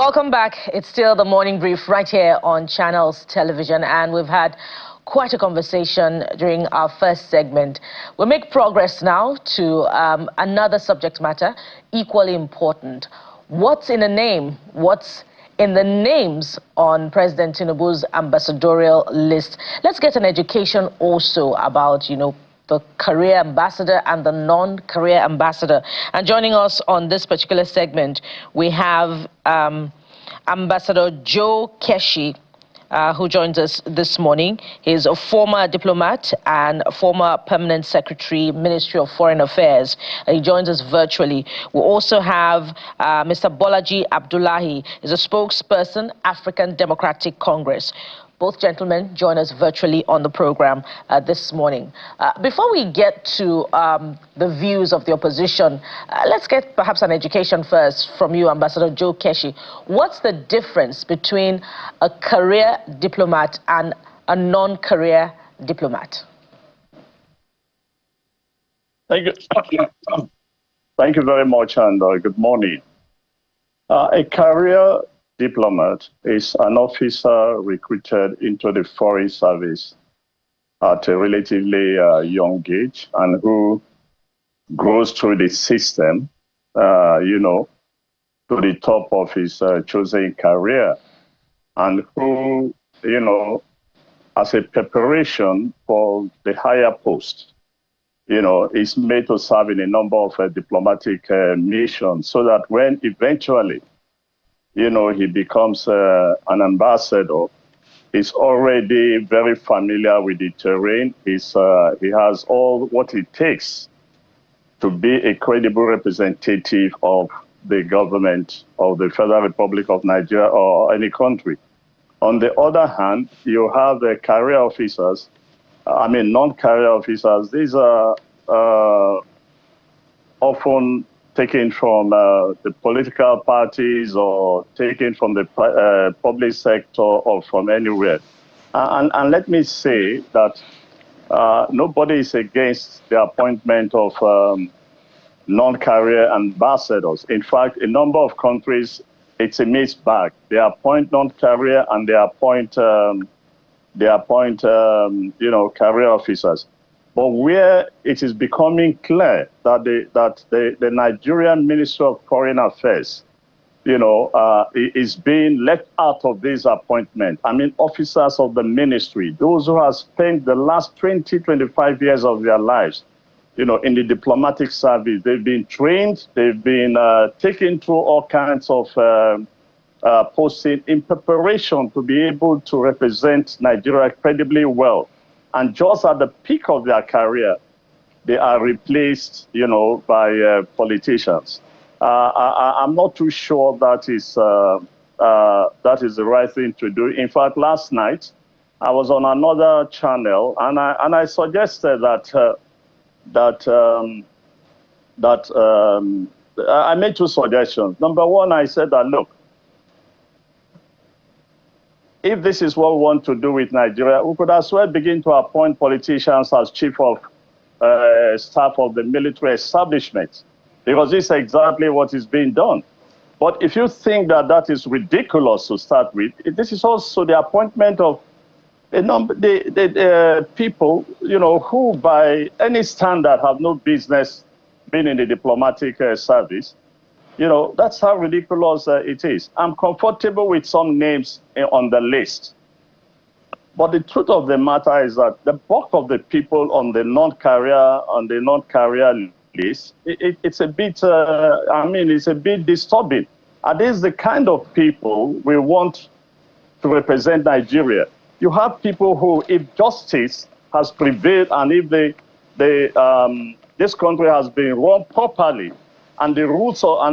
Welcome back. It's still the morning brief right here on Channels Television, and we've had quite a conversation during our first segment. We'll make progress now to another subject matter equally important. What's in a name? What's in the names on President Tinubu's ambassadorial list? Let's get an education also about, the career ambassador and the non-career ambassador. And joining us on this particular segment, we have Ambassador Joe Keshi, who joins us this morning. He's a former diplomat and a former permanent secretary, Ministry of Foreign Affairs. He joins us virtually. We also have Mr. Bolaji Abdullahi. He's a spokesperson, African Democratic Congress. Both gentlemen join us virtually on the program this morning. Before we get to the views of the opposition, let's get perhaps an education first from you, Ambassador Joe Keshi. What's the difference between a career diplomat and a non-career diplomat? Thank you. Thank you very much, and good morning. A career diplomat is an officer recruited into the foreign service at a relatively young age and who grows through the system, to the top of his chosen career, and who, as a preparation for the higher post, is made to serve in a number of diplomatic missions so that when eventually he becomes an ambassador, he's already very familiar with the terrain. He has all what it takes to be a credible representative of the government of the Federal Republic of Nigeria or any country. On the other hand, you have the career officers, non-career officers. These are often taken from the political parties or taken from the public sector or from anywhere. And let me say that nobody is against the appointment of non-career ambassadors. In fact, a number of countries, it's a mixed bag. They appoint non-career and they appoint career officers. But where it is becoming clear that the Nigerian Ministry of Foreign Affairs, is being left out of this appointment. Officers of the ministry, those who have spent the last 20, 25 years of their lives, in the diplomatic service. They've been trained, they've been taken through all kinds of posting in preparation to be able to represent Nigeria incredibly well. And just at the peak of their career, they are replaced, by politicians. I'm not too sure that is the right thing to do. In fact, last night I was on another channel and I suggested I made two suggestions. Number one, I said that look, if this is what we want to do with Nigeria, we could as well begin to appoint politicians as chief of staff of the military establishment, because this is exactly what is being done. But if you think that is ridiculous to start with, this is also the appointment of a number the people, who by any standard have no business being in the diplomatic service. That's how ridiculous it is. I'm comfortable with some names on the list. But the truth of the matter is that the bulk of the people on the non-career list, it's a bit, it's a bit disturbing. And this is the kind of people we want to represent Nigeria. You have people who, if justice has prevailed and if this country has been run properly, and the rules of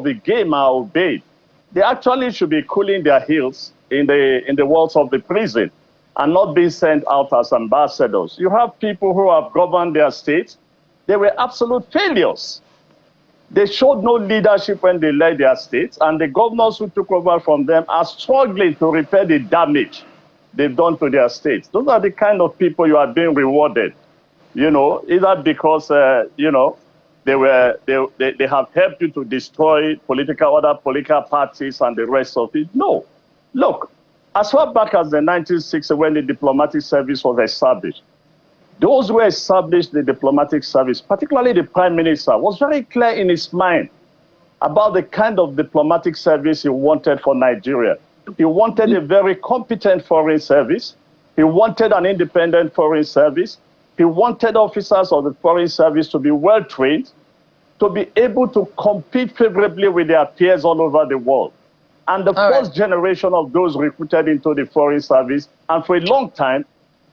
the game are obeyed, they actually should be cooling their heels in the walls of the prison and not being sent out as ambassadors. You have people who have governed their states. They were absolute failures. They showed no leadership when they led their states, and the governors who took over from them are struggling to repair the damage they've done to their states. Those are the kind of people you are being rewarded, either because, they have helped you to destroy other political parties and the rest of it. No. Look, as far back as the 1960s, when the diplomatic service was established, those who established the diplomatic service, particularly the Prime Minister, was very clear in his mind about the kind of diplomatic service he wanted for Nigeria. He wanted a very competent foreign service. He wanted an independent foreign service. He wanted officers of the foreign service to be well trained, to be able to compete favorably with their peers all over the world. And the first generation of those recruited into the foreign service, and for a long time,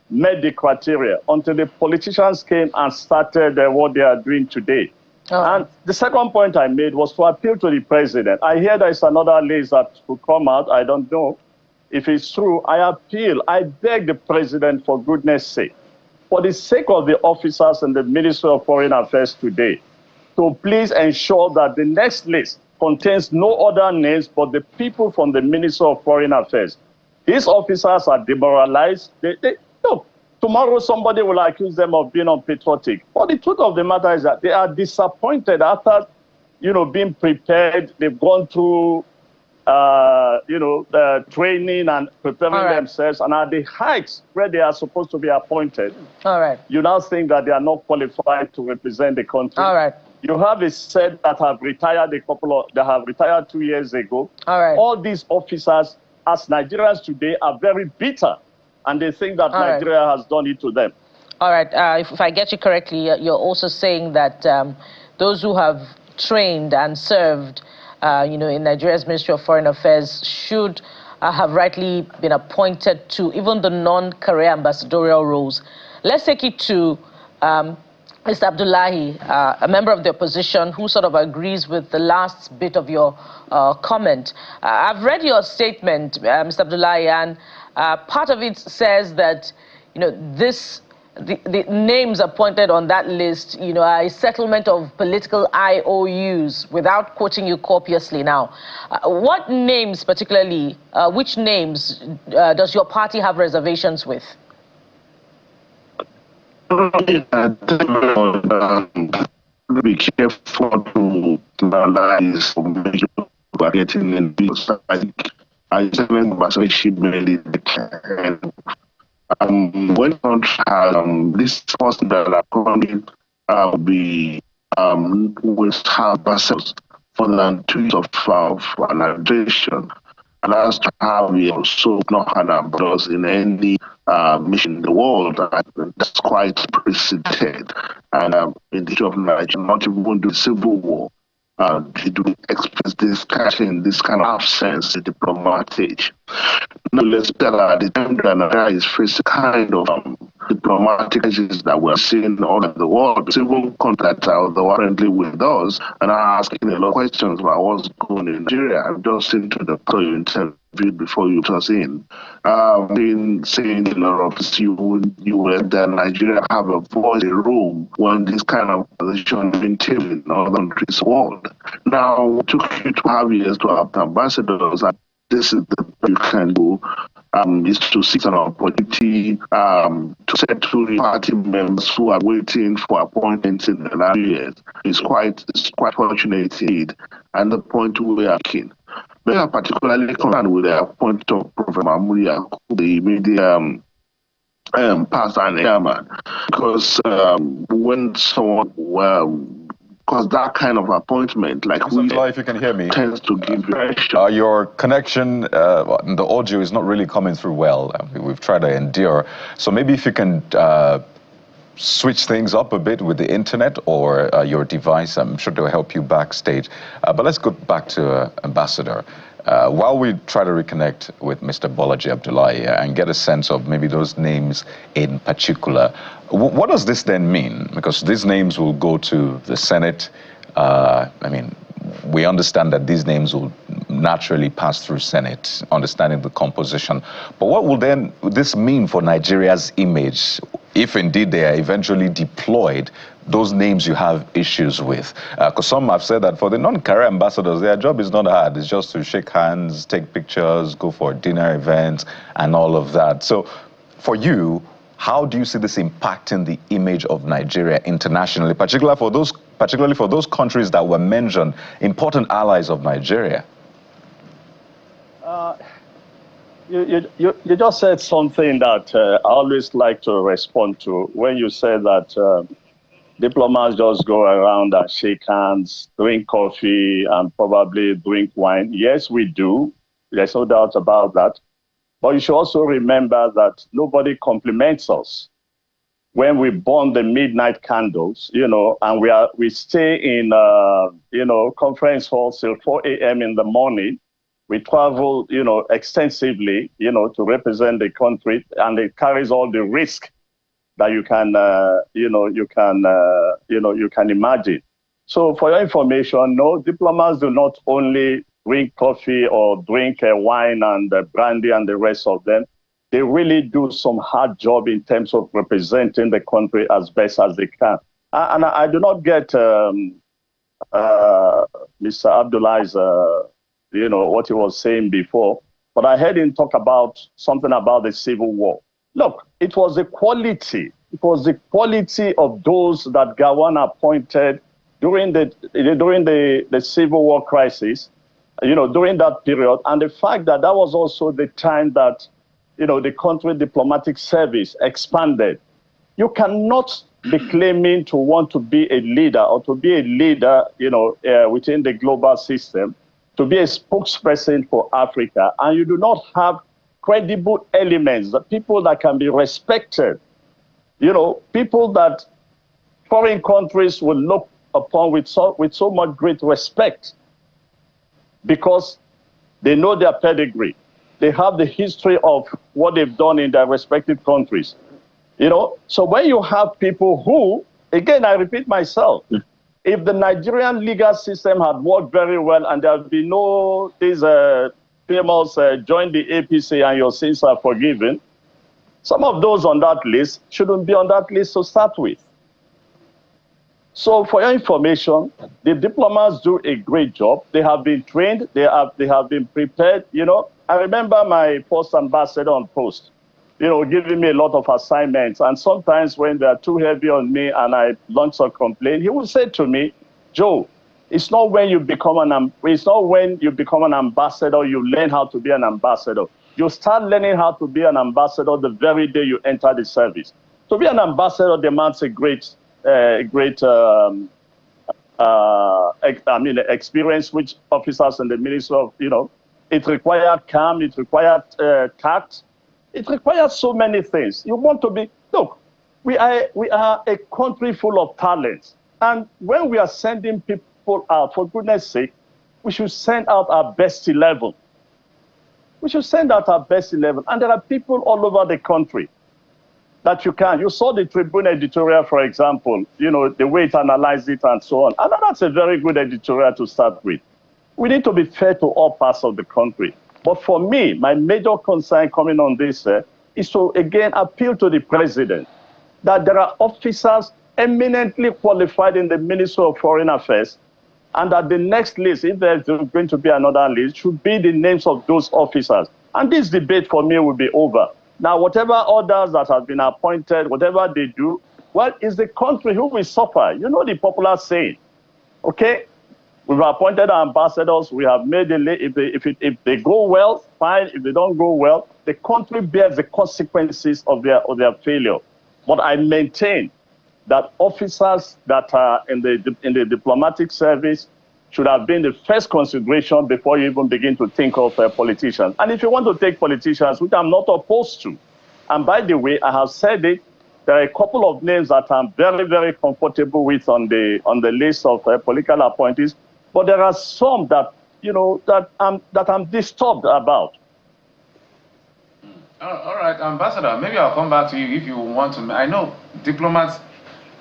met the criteria until the politicians came and started what they are doing today. And the second point I made was to appeal to the president. I hear there's another list that will come out. I don't know if it's true. I appeal, I beg the president, for goodness sake, for the sake of the officers in the Ministry of Foreign Affairs today, to please ensure that the next list contains no other names but the people from the Ministry of Foreign Affairs. These officers are demoralized. Look, tomorrow somebody will accuse them of being unpatriotic. But the truth of the matter is that they are disappointed after, being prepared. They've gone through, the training and preparing themselves, and at the heights where they are supposed to be appointed. You now think that they are not qualified to represent the country. You have a set that have retired that have retired 2 years ago. All these officers, as Nigerians today, are very bitter, and they think that Nigeria has done it to them. If I get you correctly, you're also saying that those who have trained and served, in Nigeria's Ministry of Foreign Affairs should have rightly been appointed to even the non-career ambassadorial roles. Let's take it to Mr. Abdullahi, a member of the opposition who sort of agrees with the last bit of your comment. I've read your statement, Mr. Abdullahi, and part of it says that, the names appointed on that list, are a settlement of political IOUs, without quoting you copiously now. What names particularly, which names does your party have reservations with? Be careful to analyze getting in this. I think ambassadorship really when country has this person that are currently be with ambassadors for the 2 years of administration, and as to how we also not had ambassadors in any mission in the world. That's quite preceded. And in the issue of Nigeria, not even the civil war, they do express this kind of absence in diplomatic. No less tell at the time that Nigeria is facing kind of diplomatic crisis that we're seeing all over the world. Civil contacts are apparently with us, and I'm asking a lot of questions about what's going on in Nigeria. I've just seen to the interview before you just in. Been saying a lot of you that Nigeria have a voice in room when this kind of position has been taken in other countries world. Now, it took you 12 years to have ambassadors, and this is the you can do. Is to seek an opportunity to settle the party members who are waiting for appointments in the last years. It's quite fortunate indeed, and the point we are keen. We are particularly concerned with the appointment of Professor Mahmoud, the immediate past and chairman, because when someone because that kind of appointment, like if you can hear me, tends to give your connection, the audio is not really coming through well. We've tried to endure. So maybe if you can switch things up a bit with the internet or your device, I'm sure they'll help you backstage. But let's go back to Ambassador. While we try to reconnect with Mr. Bolaji Abdullahi and get a sense of maybe those names in particular, what does this then mean? Because these names will go to the Senate. I mean, we understand that these names will naturally pass through Senate, understanding the composition. But what will then this mean for Nigeria's image, if indeed they are eventually deployed, those names you have issues with? Because some have said that for the non-career ambassadors, their job is not hard. It's just to shake hands, take pictures, go for dinner events, and all of that. So for you, how do you see this impacting the image of Nigeria internationally, particularly for those particularly for those countries that were mentioned, important allies of Nigeria? You just said something that I always like to respond to when you said that diplomats just go around and shake hands, drink coffee, and probably drink wine. Yes, we do. There's no doubt about that. But you should also remember that nobody compliments us when we burn the midnight candles, and we stay in, conference halls till 4 a.m. in the morning. We travel, extensively, to represent the country, and it carries all the risk that you can imagine. So, for your information, no, diplomats do not only drink coffee or drink wine and brandy and the rest of them. They really do some hard job in terms of representing the country as best as they can. And I do not get Mr. Abdullahi's what he was saying before, but I heard him talk about something about the Civil War. Look, it was the quality of those that Gawan appointed during the Civil War crisis, during that period, and the fact that that was also the time that, the country diplomatic service expanded. You cannot be claiming to want to be a leader or to be a leader, within the global system, to be a spokesperson for Africa, and you do not have credible elements, the people that can be respected, people that foreign countries will look upon with so much great respect because they know their pedigree. They have the history of what they've done in their respective countries. So when you have people who, again, I repeat myself, if the Nigerian legal system had worked very well and there had been no these famous join the APC and your sins are forgiven, some of those on that list shouldn't be on that list to start with. So for your information, the diplomats do a great job. They have been trained. They have been prepared. I remember my first ambassador on post, giving me a lot of assignments. And sometimes when they are too heavy on me and I launch a complaint, he will say to me, Joe, it's not when you become an ambassador you learn how to be an ambassador. You start learning how to be an ambassador the very day you enter the service. To be an ambassador demands a great experience, which officers in the Ministry of, it required calm, it required tact. It requires so many things. You want to be, look, we are a country full of talents. And when we are sending people out, for goodness sake, we should send out our best 11. We should send out our best 11. And there are people all over the country that you can. You saw the Tribune editorial, for example, the way it analyzed it and so on. And that's a very good editorial to start with. We need to be fair to all parts of the country. But for me, my major concern coming on this is to, again, appeal to the president that there are officers eminently qualified in the Ministry of Foreign Affairs, and that the next list, if there's going to be another list, should be the names of those officers. And this debate for me will be over. Now, whatever others that have been appointed, whatever they do, well, it's the country who will suffer. You know the popular saying, okay? We've appointed our ambassadors. We have made if they go well, fine. If they don't go well, the country bears the consequences of their failure. But I maintain that officers that are in the diplomatic service should have been the first consideration before you even begin to think of politicians. And if you want to take politicians, which I'm not opposed to, and by the way, I have said it, there are a couple of names that I'm very, very comfortable with on the list of political appointees. But there are some that, that I'm disturbed about. All right, Ambassador, maybe I'll come back to you if you want to. I know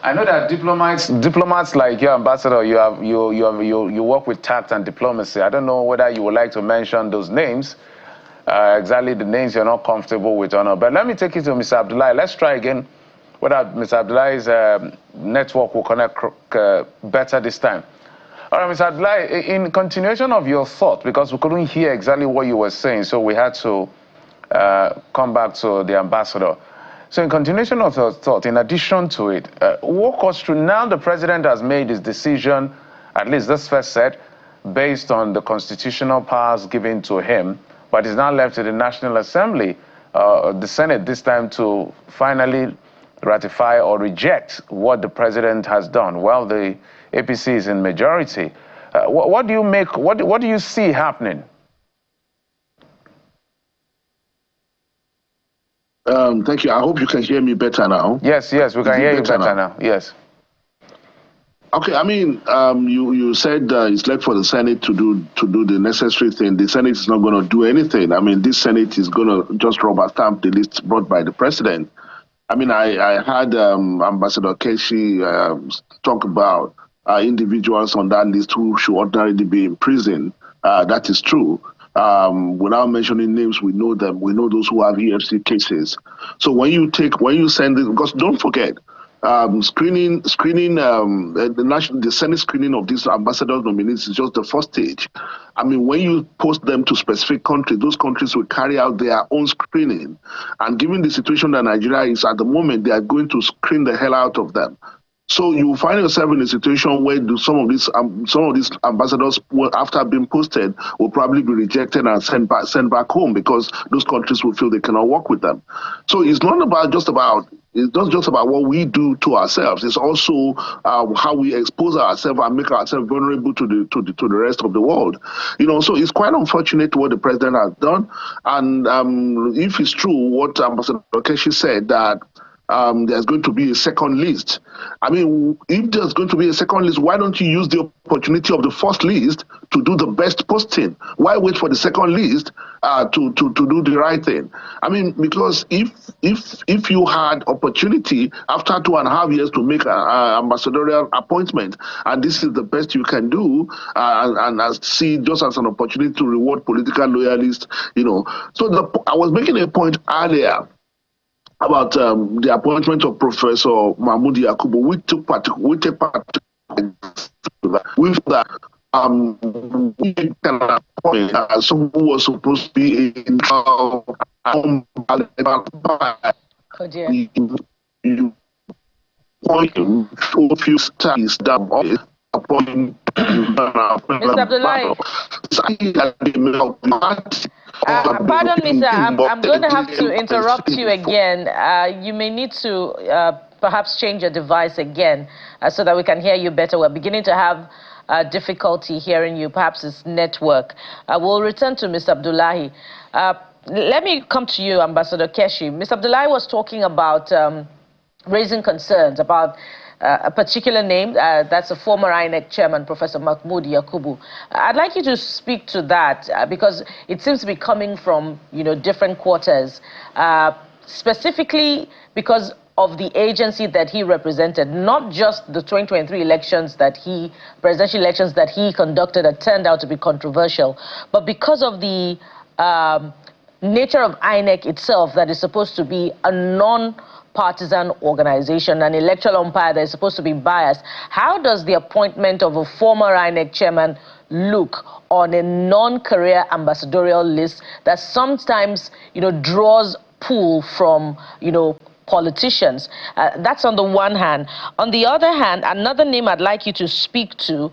that diplomats like you, Ambassador, you work with tact and diplomacy. I don't know whether you would like to mention those names, exactly the names you're not comfortable with or not. But let me take you to Mr. Abdullahi. Let's try again whether Mr. Abdullahi's network will connect better this time. All right, Mr. Abdullahi, in continuation of your thought, because we couldn't hear exactly what you were saying, so we had to come back to the ambassador. So in continuation of your thought, in addition to it, walk us through, now the president has made his decision, at least this first set, based on the constitutional powers given to him, but it's now left to the National Assembly, the Senate this time, to finally ratify or reject what the president has done. Well, the APC is in majority. What do you make, what do you see happening? Thank you. I hope you can hear me better now. Yes, we can hear you better now. Yes. Okay, I mean, you said it's left for the Senate to do the necessary thing. The Senate is not going to do anything. I mean, this Senate is going to just rubber stamp the list brought by the president. I mean, I had Ambassador Keshi talk about individuals on that list who should ordinarily be in prison. That is true. Without mentioning names, we know them. We know those who have EFC cases. So when you send it, because don't forget, the Senate screening of these ambassador nominees is just the first stage. I mean, when you post them to specific countries, those countries will carry out their own screening. And given the situation that Nigeria is at the moment, they are going to screen the hell out of them. So you will find yourself in a situation where some of these ambassadors, after being posted, will probably be rejected and sent back home because those countries will feel they cannot work with them. So it's not just about what we do to ourselves. It's also how we expose ourselves and make ourselves vulnerable to the rest of the world. You know, so it's quite unfortunate what the president has done. And if it's true what Ambassador Keshi said, that there's going to be a second list. I mean, if there's going to be a second list, why don't you use the opportunity of the first list to do the best posting? Why wait for the second list to do the right thing? I mean, because if you had opportunity after 2.5 years to make an ambassadorial appointment, and this is the best you can do, and see just as an opportunity to reward political loyalists, you know. So I was making a point earlier about the appointment of Professor Mahmoud Yakubu. We take part with that. We can appoint someone who was supposed to be in Mr. Abdullahi. Pardon me, sir. I'm going to have to interrupt you again. You may need to perhaps change your device again so that we can hear you better. We're beginning to have difficulty hearing you. Perhaps it's network. We'll return to Mr. Abdullahi. Let me come to you, Ambassador Keshi. Mr. Abdullahi was talking about raising concerns about a particular name, that's a former INEC chairman, Professor Mahmoud Yakubu. I'd like you to speak to that because it seems to be coming from, different quarters, specifically because of the agency that he represented, not just the 2023 presidential elections that he conducted that turned out to be controversial, but because of the nature of INEC itself, that is supposed to be a non-partisan organization, an electoral umpire that is supposed to be biased. How does the appointment of a former INEC chairman look on a non-career ambassadorial list that sometimes, draws pull from, politicians? That's on the one hand. On the other hand, another name I'd like you to speak to,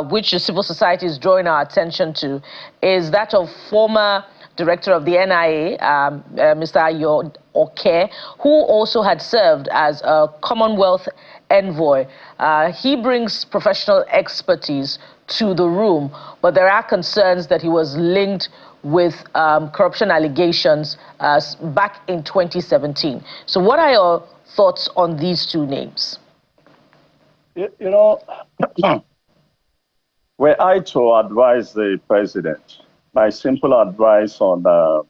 which the civil society is drawing our attention to, is that of former director of the NIA, Mr. Ayo Oke, who also had served as a Commonwealth envoy. He brings professional expertise to the room, but there are concerns that he was linked with corruption allegations back in 2017. So what are your thoughts on these two names? Were I to advise the president, my simple advice on the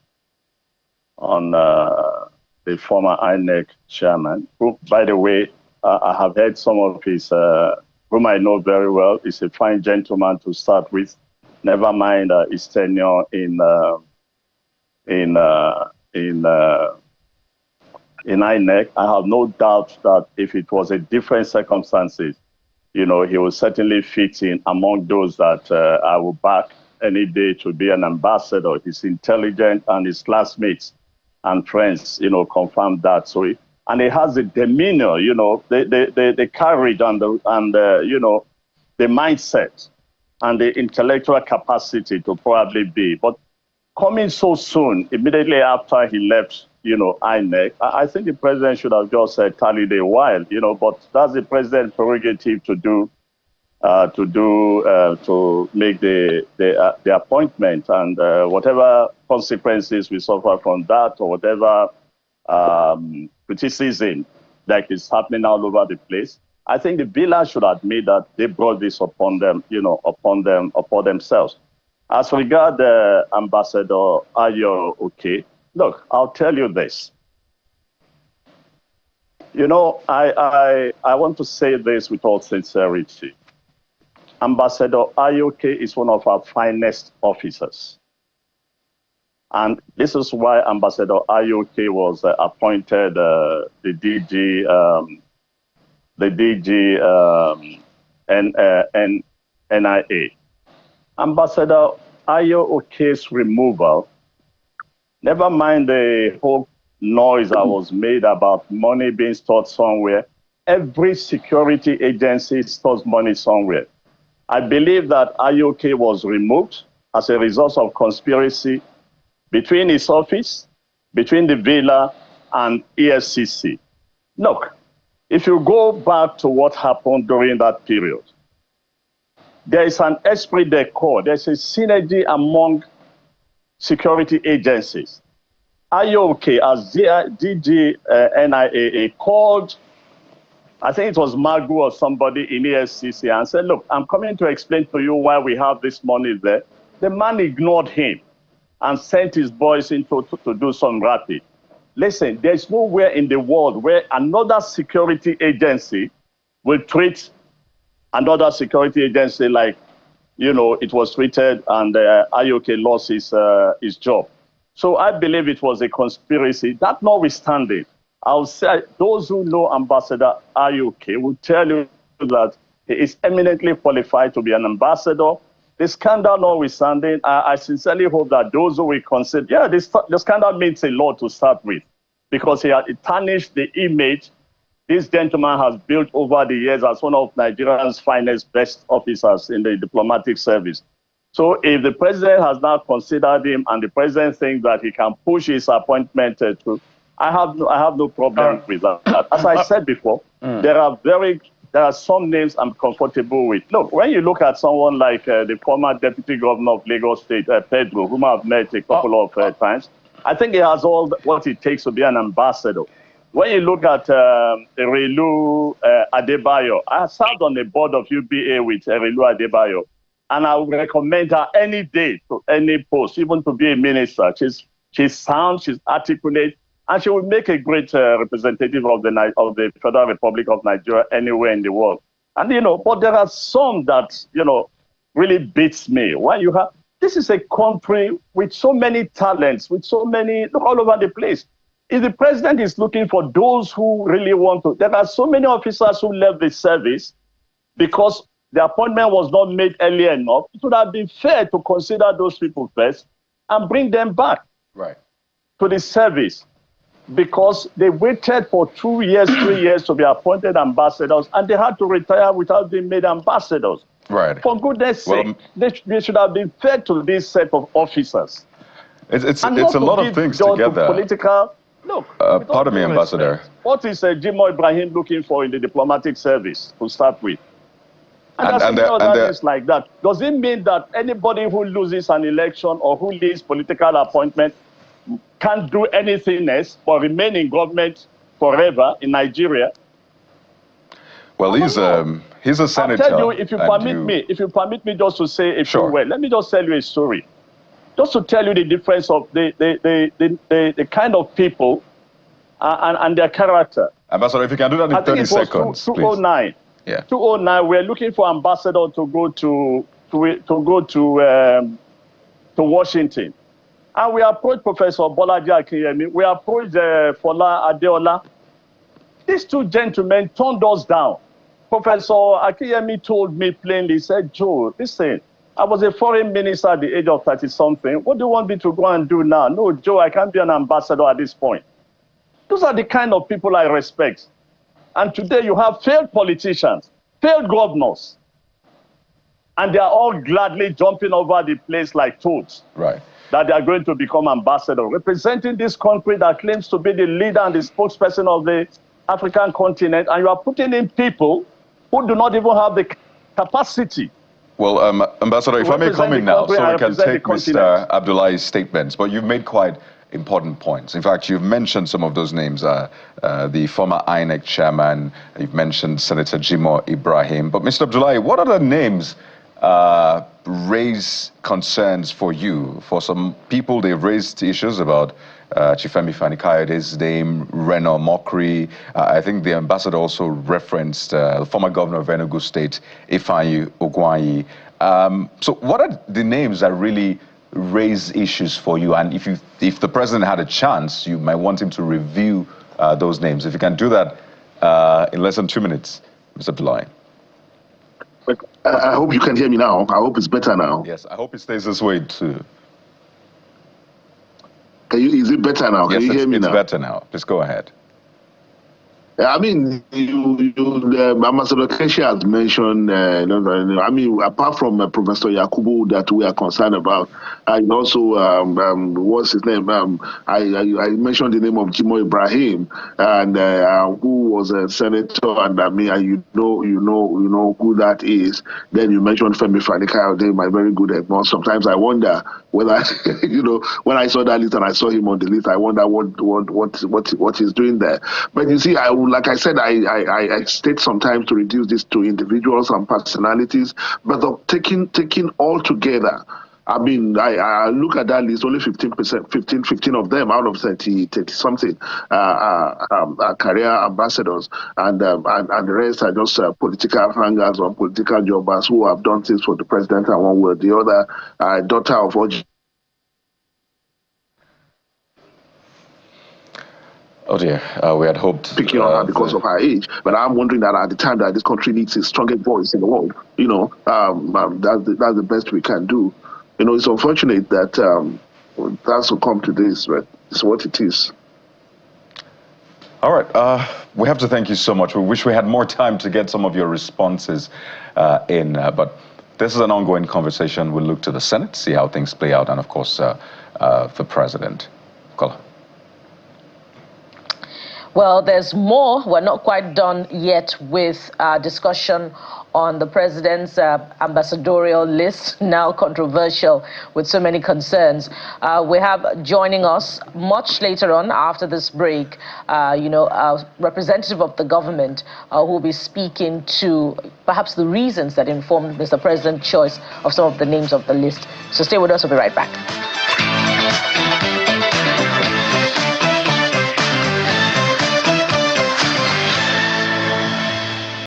former INEC chairman, who, by the way, I have heard some of his, whom I know very well, is a fine gentleman to start with. Never mind his tenure in INEC. I have no doubt that if it was a different circumstances, he will certainly fit in among those that I will back any day to be an ambassador. He's intelligent, and his classmates and friends, confirm that. So and he has the demeanor, the courage and the mindset and the intellectual capacity to probably be. But coming so soon, immediately after he left, INEC, I think the president should have just tallied a while, but that's the president's prerogative to make the appointment, and whatever consequences we suffer from that, or whatever criticism that is happening all over the place, I think the billers should admit that they brought this upon them, upon themselves. As regard Ambassador Ayo Oke, look, I'll tell you this. I want to say this with all sincerity. Ambassador Ayo Oke is one of our finest officers. And this is why Ambassador Ayo Oke was appointed the DG NIA. Ambassador Ayo Oke's removal, never mind the whole noise that was made about money being stored somewhere, every security agency stores money somewhere. I believe that Ayo Oke was removed as a result of conspiracy between his office, between the villa and EFCC. Look, if you go back to what happened during that period, there is an esprit de corps, there's a synergy among security agencies. Ayo Oke, as DG NIA, called, I think it was Magu or somebody in EFCC, and said, look, I'm coming to explain to you why we have this money there. The man ignored him and sent his boys in to do some rapid. Listen, there's nowhere in the world where another security agency will treat another security agency like, it was treated, and Ayo Oke lost his job. So I believe it was a conspiracy. That notwithstanding, I'll say those who know Ambassador Ayo Oke will tell you that he is eminently qualified to be an ambassador. The scandal notwithstanding, I sincerely hope that those who will consider, the scandal means a lot to start with, because it tarnished the image this gentleman has built over the years as one of Nigeria's finest, best officers in the diplomatic service. So if the president has now considered him and the president thinks that he can push his appointment through, I have no problem with that. As I said before, there are some names I'm comfortable with. Look, when you look at someone like the former deputy governor of Lagos State, Pedro, whom I've met a couple of times, I think he has all what it takes to be an ambassador. When you look at Erelu Adebayo, I served on the board of UBA with Erelu Adebayo, and I would recommend her any day to any post, even to be a minister. She's sound, she's articulate, and she will make a great representative of the Federal Republic of Nigeria anywhere in the world. And, but there are some that, really beats me. When you have, this is a country with so many talents, with so many, look all over the place. If the president is looking for those who really want to, there are so many officers who left the service because the appointment was not made early enough. It would have been fair to consider those people first and bring them back to the service, because they waited for 2 years, 3 years to be appointed ambassadors, and they had to retire without being made ambassadors. Right. For goodness sake, they should have been fair to this set of officers. It's a lot of things together. Political. Look, pardon me, Ambassador. What is Jimo Ibrahim looking for in the diplomatic service to start with? And things like that. Does it mean that anybody who loses an election or who leaves political appointment can't do anything else but remain in government forever in Nigeria? Well, he's a senator. I'll tell you, if you permit me just to say a few words, let me just tell you a story. Just to tell you the difference of the kind of people and their character. Ambassador, if you can do that in 30 seconds, 2009. Please. Yeah. 2009, we're looking for ambassador to go to Washington. And we approached Professor Bolaji Akinyemi. We approached Fola Adeola. These two gentlemen turned us down. Professor Akinyemi told me plainly, he said, Joe, listen, I was a foreign minister at the age of 30-something. What do you want me to go and do now? No, Joe, I can't be an ambassador at this point. Those are the kind of people I respect. And today you have failed politicians, failed governors, and they are all gladly jumping over the place like toads. Right. That they are going to become ambassadors, representing this country that claims to be the leader and the spokesperson of the African continent, and you are putting in people who do not even have the capacity. Well, Ambassador, if I may come in now, so we can take Mr. Abdullahi's statements, but you've made quite important points. In fact, you've mentioned some of those names, the former INEC chairman, you've mentioned Senator Jimoh Ibrahim, but Mr. Abdullahi, what other names raise concerns for you? For some people, they've raised issues about Chifemi Fani-Kayode's name, Reno Mokri. I think the ambassador also referenced the former governor of Enugu State, Ifeanyi Ugwuanyi. So what are the names that really raise issues for you? And if the president had a chance, you might want him to review those names. If you can do that in less than 2 minutes, Mr. Abdullahi. I hope you can hear me now. I hope it's better now. Yes, I hope it stays this way too. Is it better now? Yes, can you hear me now? It's better now. Just go ahead. I mean, Ambassador Keshi has mentioned, I mean, apart from Professor Yakubu that we are concerned about, and also, what's his name? I mentioned the name of Jimoh Ibrahim, and who was a senator, and I mean, you know who that is. Then you mentioned Femi Fani-Kayode, my very good boss. Sometimes I wonder whether, when I saw that list and I saw him on the list, I wonder what he's doing there. But you see, like I said, I state sometimes to reduce this to individuals and personalities, but taking all together, I mean, I look at that list, only 15% of them out of 30 something are career ambassadors, and the rest are just political hangers or political jobbers who have done things for the president and one way or the other. Daughter of OG. Oh dear, we had hoped... Picking on her because of her age, but I'm wondering that at the time that this country needs its strongest voice in the world, that's the best we can do. It's unfortunate that that's to come to this, but it's what it is. All right, we have to thank you so much. We wish we had more time to get some of your responses in, but this is an ongoing conversation. We'll look to the Senate, see how things play out, and of course, the president. Kola. Well, there's more. We're not quite done yet with our discussion on the president's ambassadorial list, now controversial with so many concerns. We have joining us much later on after this break, a representative of the government who will be speaking to perhaps the reasons that informed Mr. President's choice of some of the names of the list. So stay with us. We'll be right back.